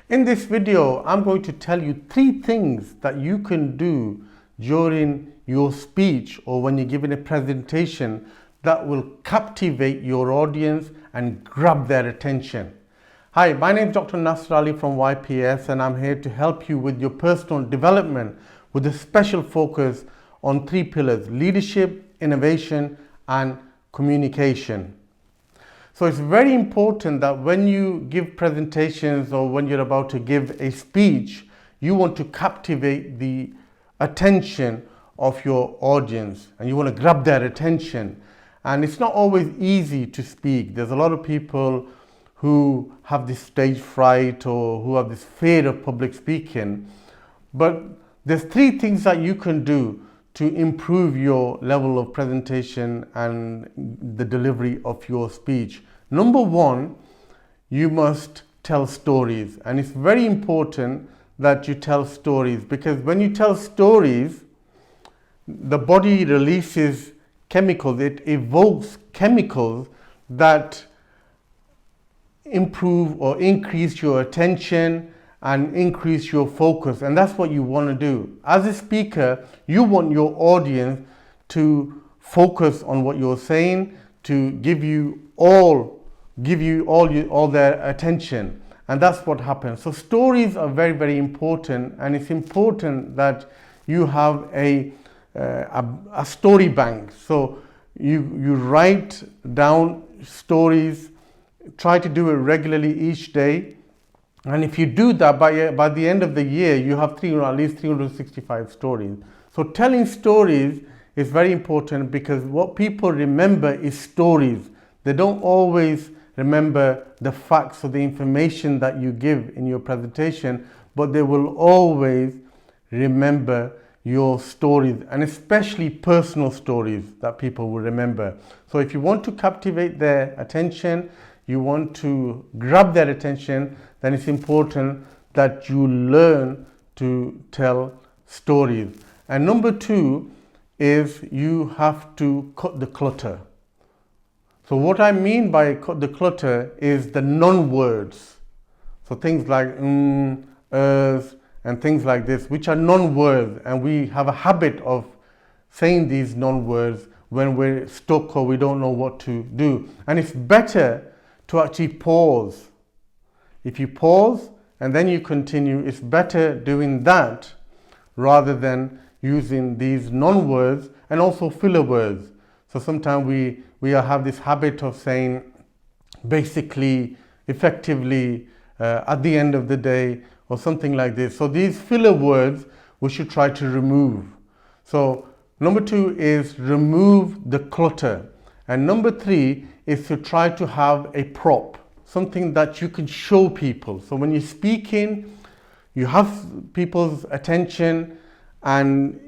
In this video, I'm going to tell you 3 things that you can do during your speech or when you're giving a presentation that will captivate your audience and grab their attention. Hi, my name is Dr. Nasar Ali from YPS, and I'm here to help you with your personal development with a special focus on 3 pillars: leadership, innovation, and communication. So it's very important that when you give presentations or when you're about to give a speech, you want to captivate the attention of your audience and you want to grab their attention. And it's not always easy to speak. There's a lot of people who have this stage fright or who have this fear of public speaking. But there's 3 things that you can do to improve your level of presentation and the delivery of your speech. Number 1, you must tell stories. And it's very important that you tell stories, because when you tell stories, the body releases chemicals. It evokes chemicals that improve or increase your attention and increase your focus, and that's what you want to do. As a speaker, you want your audience to focus on what you're saying, to give you all their attention, and that's what happens. So stories are very, very important, and it's important that you have a story bank. So you write down stories, try to do it regularly each day. And if you do that, by the end of the year, you have at least 365 stories. So telling stories is very important, because what people remember is stories. They don't always remember the facts or the information that you give in your presentation, but they will always remember your stories, and especially personal stories that people will remember. So if you want to captivate their attention, you want to grab their attention, then it's important that you learn to tell stories. And number 2 is you have to cut the clutter. So what I mean by cut the clutter is the non-words. So things like and things like this, which are non-words, and we have a habit of saying these non-words when we're stuck or we don't know what to do. And it's better to actually pause. If you pause and then you continue, it's better doing that rather than using these non-words and also filler words. So sometimes we have this habit of saying basically, effectively, at the end of the day, or something like this. So these filler words we should try to remove. So number 2 is remove the clutter. And number 3 is to try to have a prop, something that you can show people. So when you're speaking, you have people's attention and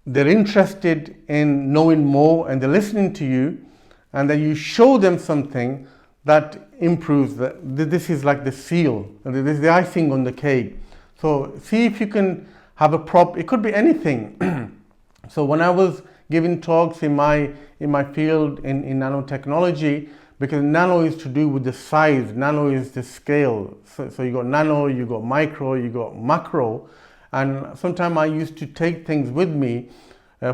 they're interested in knowing more and they're listening to you, and then you show them something that improves that. This is like the seal, this is the icing on the cake. So see if you can have a prop. It could be anything. So when I was giving talks in my field in nanotechnology, because nano is to do with the size, nano is the scale. So you got nano, you got micro, you got macro, and sometimes I used to take things with me.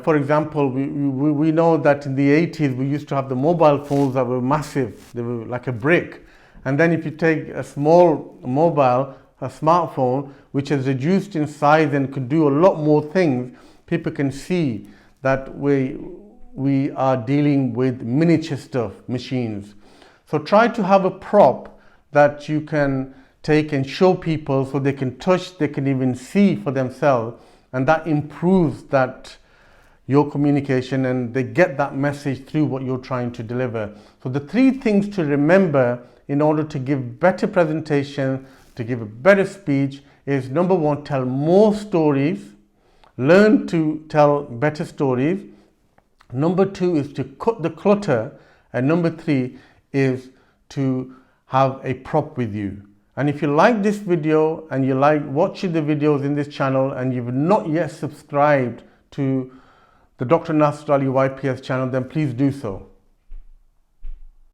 For example, we know that in the 80s we used to have the mobile phones that were massive. They were like a brick. And then if you take a small mobile, a smartphone, which is reduced in size and could do a lot more things, people can see that we are dealing with miniature stuff, machines. So try to have a prop that you can take and show people so they can touch, they can even see for themselves, and that improves your communication, and they get that message through what you're trying to deliver. So the 3 things to remember in order to give better presentation, to give a better speech, is number 1, tell more stories, learn to tell better stories. Number 2 is to cut the clutter, and number 3 is to have a prop with you. And if you like this video and you like watching the videos in this channel and you've not yet subscribed to the Dr. Nasar Ali YPS channel, then please do so.